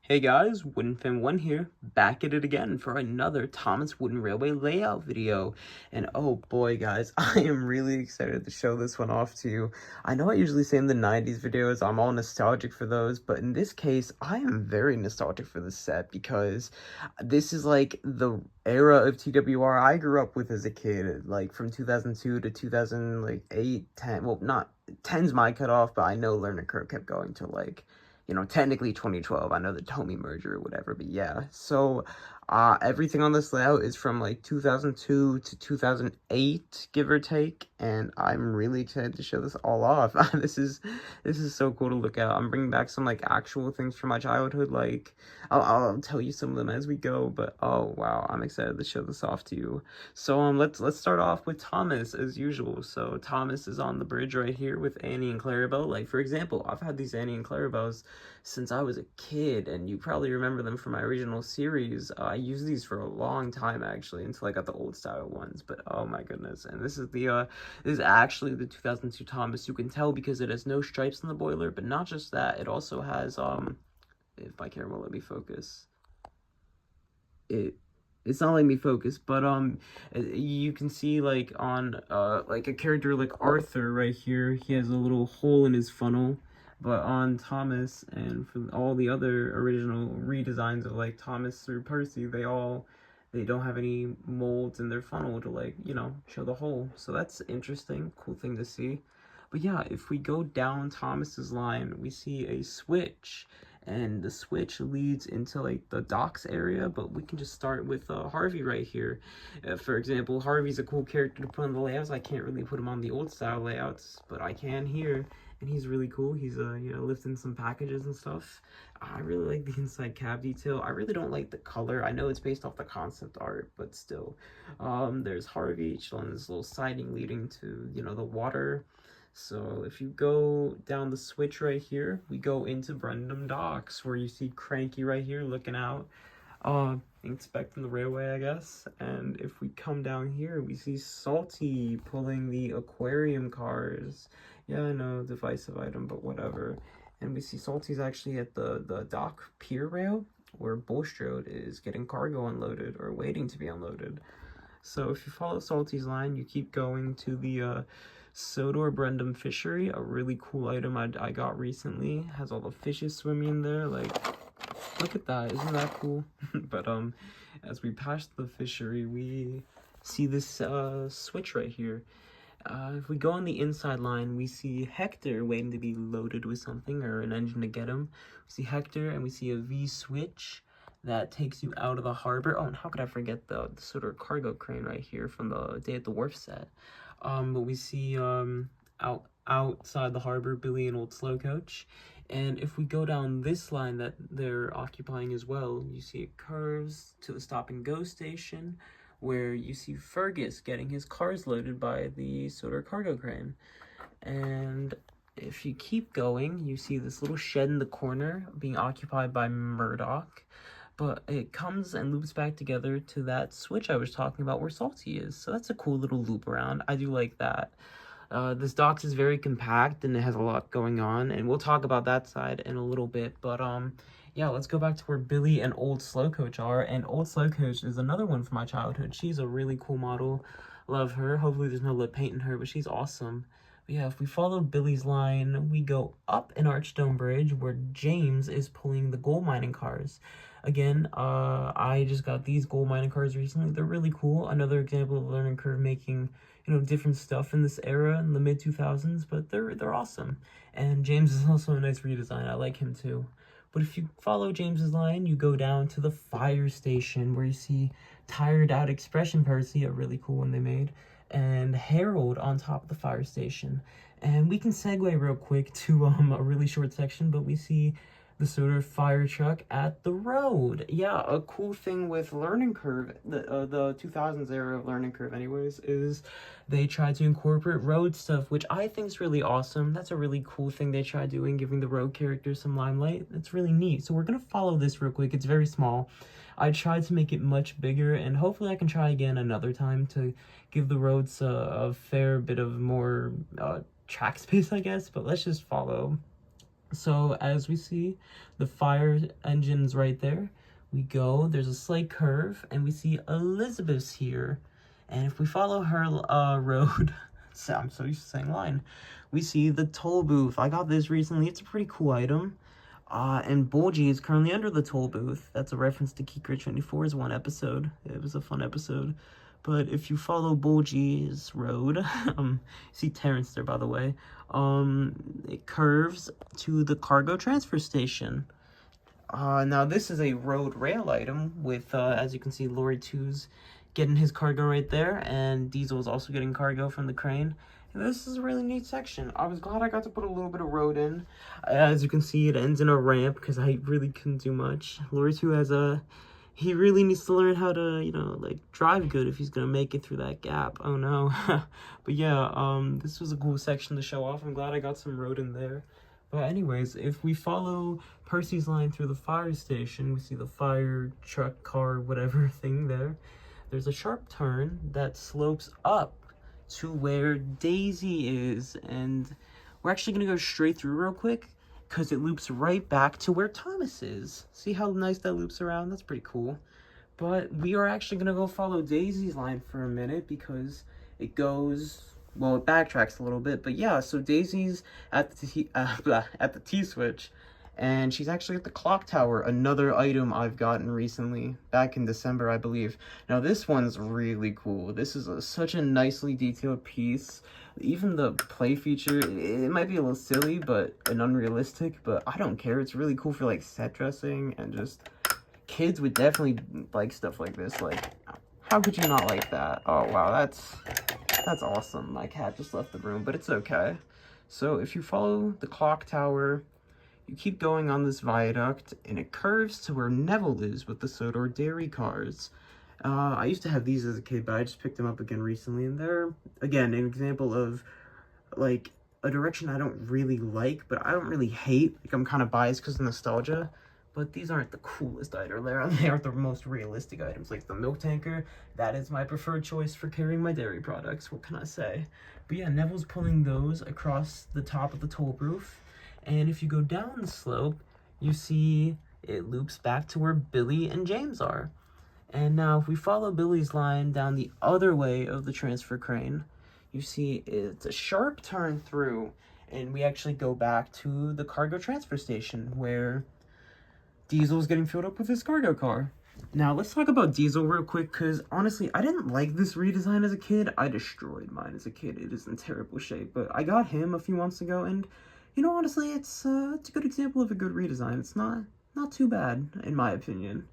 Hey guys, WoodenFan1 here, back at it again for another Thomas Wooden Railway layout video. And oh boy guys, I am really excited to show this one off to you. I know I usually say in the 90s videos, I'm all nostalgic for those, but in this case, I am very nostalgic for this set because this is like the era of TWR I grew up with as a kid, like from 2002 to 2008, 10, well not, 10's my cutoff, but I know Learning Curve kept going to like technically 2012. I know the Tomy merger or whatever, but yeah. So, everything on this layout is from like 2002 to 2008, give or take, and I'm really excited to show this all off. This is so cool to look at. I'm bringing back some like actual things from my childhood. Like, I'll tell you some of them as we go, but oh wow, I'm excited to show this off to you. So let's start off with Thomas as usual. So Thomas is on the bridge right here with Annie and Clarabelle. Like for example, I've had these Annie and Clarabelles since I was a kid, and you probably remember them from my original series. I used these for a long time actually until I got the old style ones. But oh my goodness! And this is actually the 2002 Thomas. You can tell because it has no stripes on the boiler, but not just that, it also has if my camera will let me focus, it's not letting me focus, but you can see like on like a character like Arthur right here, he has a little hole in his funnel. But on Thomas and for all the other original redesigns of like Thomas through Percy, they don't have any molds in their funnel to like, show the hole. So that's interesting, cool thing to see. But yeah, if we go down Thomas's line, we see a switch, and the switch leads into like the docks area, but we can just start with Harvey right here. For example, Harvey's a cool character to put on the layouts. I can't really put him on the old style layouts, but I can here, and he's really cool. He's lifting some packages and stuff. I really like the inside cab detail. I really don't like the color. I know it's based off the concept art, but still. There's Harvey chilling this little siding leading to, the water. So if you go down the switch right here, we go into Brendam Docks, where you see Cranky right here looking out, inspecting the railway, I guess. And if we come down here, we see Salty pulling the aquarium cars. Yeah, I know, divisive item, but whatever. And we see Salty's actually at the dock pier rail, where Bulstrode is getting cargo unloaded, or waiting to be unloaded. So if you follow Salty's line, you keep going to the Sodor Brendam Fishery, a really cool item I got recently. Has all the fishes swimming in there. Like, look at that, isn't that cool? But as we pass the fishery, we see this switch right here. If we go on the inside line, we see Hector waiting to be loaded with something, or an engine to get him. We see Hector, and we see a V switch that takes you out of the harbor. Oh, and how could I forget the sort of cargo crane right here from the Day at the Wharf set. But we see outside the harbor, Billy and Old Slow Coach. And if we go down this line that they're occupying as well, you see it curves to the stop and go station, where you see Fergus getting his cars loaded by the Soder cargo crane. And if you keep going, you see this little shed in the corner being occupied by Murdoch. But it comes and loops back together to that switch I was talking about where Salty is. So that's a cool little loop around. I do like that. This docks is very compact and it has a lot going on, and we'll talk about that side in a little bit. But yeah, let's go back to where Billy and Old Slow Coach are. And Old Slow Coach is another one from my childhood. She's a really cool model. Love her. Hopefully there's no lead paint in her, but she's awesome. But yeah, if we follow Billy's line, we go up an Archstone Bridge where James is pulling the gold mining cars. Again, I just got these gold mining cars recently. They're really cool. Another example of Learning Curve making, different stuff in this era in the mid-2000s, but they're awesome. And James is also a nice redesign. I like him too. But if you follow James's line, you go down to the fire station where you see Tired Out Expression Percy, a really cool one they made, and Harold on top of the fire station. And we can segue real quick to a really short section, but we see the sort of fire truck at the road. Yeah, a cool thing with Learning Curve, the 2000s era of Learning Curve anyways, is they try to incorporate road stuff, which I think is really awesome. That's a really cool thing they try doing, giving the road characters some limelight. That's really neat. So we're gonna follow this real quick. It's very small. I tried to make it much bigger, and hopefully I can try again another time to give the roads a fair bit of more track space, I guess. But let's just follow. So as we see, the fire engine's right there. We go, there's a slight curve, and we see Elizabeth's here. And if we follow her road, so I'm so used to saying line, we see the toll booth. I got this recently. It's a pretty cool item. And Bolgi is currently under the toll booth. That's a reference to Kikri 24's one episode. It was a fun episode. But if you follow Bolgi's road, see Terrence there, by the way, it curves to the cargo transfer station. Now this is a road rail item with, as you can see, Lorry 2's getting his cargo right there, and Diesel is also getting cargo from the crane. And this is a really neat section. I was glad I got to put a little bit of road in. As you can see, it ends in a ramp because I really couldn't do much. Lorry 2 has he really needs to learn how to, you know, like, drive good if he's gonna make it through that gap. Oh no. But yeah, this was a cool section to show off. I'm glad I got some road in there. But anyways, if we follow Percy's line through the fire station, we see the fire truck, car, whatever thing there. There's a sharp turn that slopes up to where Daisy is, and we're actually gonna go straight through real quick because it loops right back to where Thomas is. See how nice that loops around? That's pretty cool. But we are actually gonna go follow Daisy's line for a minute because it goes, well, it backtracks a little bit, but yeah, so Daisy's at the T-switch, and she's actually at the clock tower, another item I've gotten recently, back in December, I believe. Now, this one's really cool. This is such a nicely detailed piece. Even the play feature, it might be a little silly and unrealistic, but I don't care. It's really cool for, like, set dressing, and just kids would definitely like stuff like this. Like, how could you not like that? Oh, wow, that's awesome. My cat just left the room, but it's okay. So if you follow the clock tower, you keep going on this viaduct, and it curves to where Neville is with the Sodor dairy cars. I used to have these as a kid, but I just picked them up again recently, and they're, again, an example of, like, a direction I don't really like, but I don't really hate. Like, I'm kind of biased because of nostalgia, but these aren't the coolest items. They aren't the most realistic items. Like the milk tanker, that is my preferred choice for carrying my dairy products. What can I say? But yeah, Neville's pulling those across the top of the toll booth. And if you go down the slope, you see it loops back to where Billy and James are. And now if we follow Billy's line down the other way of the transfer crane, you see it's a sharp turn through, and we actually go back to the cargo transfer station where Diesel's getting filled up with his cargo car. Now, let's talk about Diesel real quick, because honestly, I didn't like this redesign as a kid. I destroyed mine as a kid. It is in terrible shape, but I got him a few months ago, and you know, honestly, it's a good example of a good redesign. It's not too bad, in my opinion.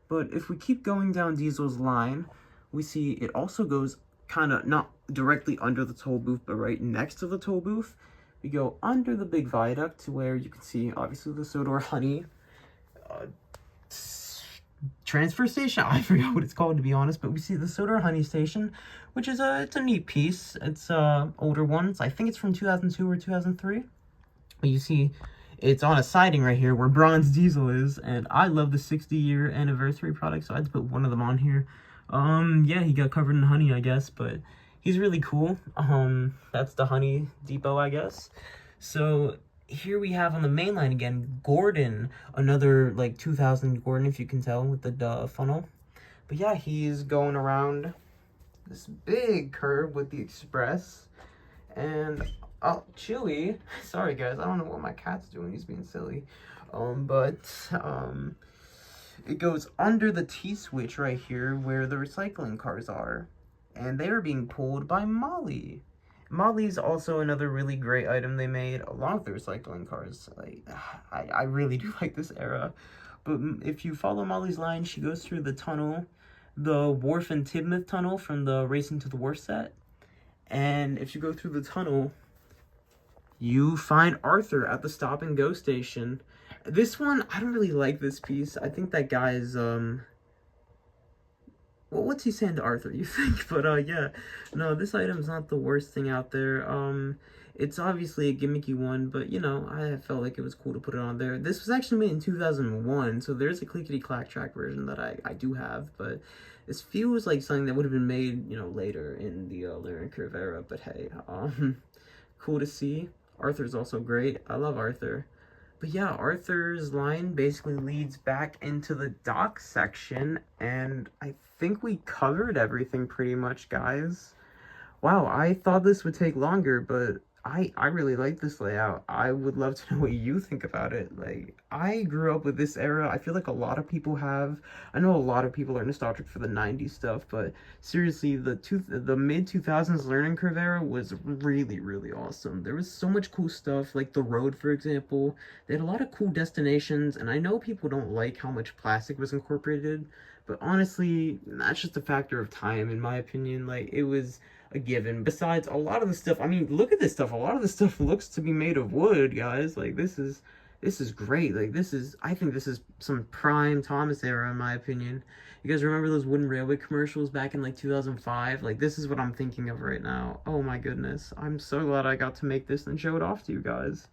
But if we keep going down Diesel's line, we see it also goes kind of not directly under the toll booth, but right next to the toll booth. We go under the big viaduct to where you can see, obviously, the Sodor Honey transfer station. I forgot what it's called, to be honest, but we see the Sodor Honey station, which is it's a neat piece. It's older one. I think it's from 2002 or 2003. You see, it's on a siding right here where Bronze Diesel is, and I love the 60-year anniversary product, so I had to put one of them on here. Yeah, he got covered in honey, I guess, but he's really cool. That's the Honey Depot, I guess. So here we have on the main line again, Gordon, another like 2000 Gordon, if you can tell, with the funnel. But yeah, he's going around this big curve with the express, and oh, Chewy. Sorry, guys. I don't know what my cat's doing. He's being silly. It goes under the T-switch right here where the recycling cars are. And they are being pulled by Molly. Molly is also another really great item they made along with the recycling cars. Like, I really do like this era. But if you follow Molly's line, she goes through the tunnel, the Wharf and Tidmouth tunnel from the Racing to the Wharf set. And if you go through the tunnel, you find Arthur at the stop and go station. This one, I don't really like this piece. I think that guy is, well, what's he saying to Arthur, you think? But, yeah. No, this item's not the worst thing out there. It's obviously a gimmicky one, but, you know, I felt like it was cool to put it on there. This was actually made in 2001, so there's a clickety-clack track version that I do have, but this feels like something that would have been made, you know, later in the Learning Curve era, but hey, cool to see. Arthur's also great. I love Arthur. But yeah, Arthur's line basically leads back into the dock section, and I think we covered everything pretty much, guys. Wow, I thought this would take longer, but I really like this layout. I would love to know what you think about it. Like, I grew up with this era. I feel like a lot of people have. I know a lot of people are nostalgic for the 90s stuff, but seriously, the mid 2000s learning curve era was really really awesome. There was so much cool stuff, like the road, for example. They had a lot of cool destinations, and I know people don't like how much plastic was incorporated, but honestly, that's just a factor of time in my opinion. Like, it was a given. Besides, a lot of the stuff, I mean, look at this stuff. A lot of the stuff looks to be made of wood, guys. Like, this is great. Like, I think this is some prime Thomas era, in my opinion. You guys remember those wooden railway commercials back in, like, 2005? Like, this is what I'm thinking of right now. Oh my goodness. I'm so glad I got to make this and show it off to you guys.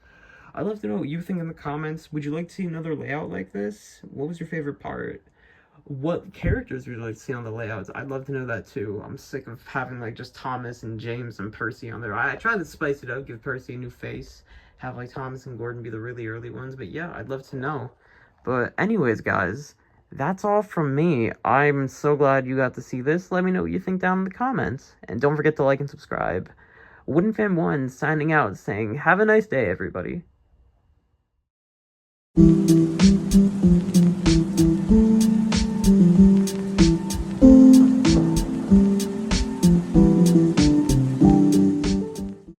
I'd love to know what you think in the comments. Would you like to see another layout like this? What was your favorite part? What characters would you like to see on the layouts? I'd love to know that too. I'm sick of having like just Thomas and James and Percy on there. I try to spice it up, give Percy a new face, have like Thomas and Gordon be the really early ones. But yeah, I'd love to know. But anyways, guys, that's all from me. I'm so glad you got to see this. Let me know what you think down in the comments. And don't forget to like and subscribe. Wooden Fan 1 signing out saying, have a nice day, everybody.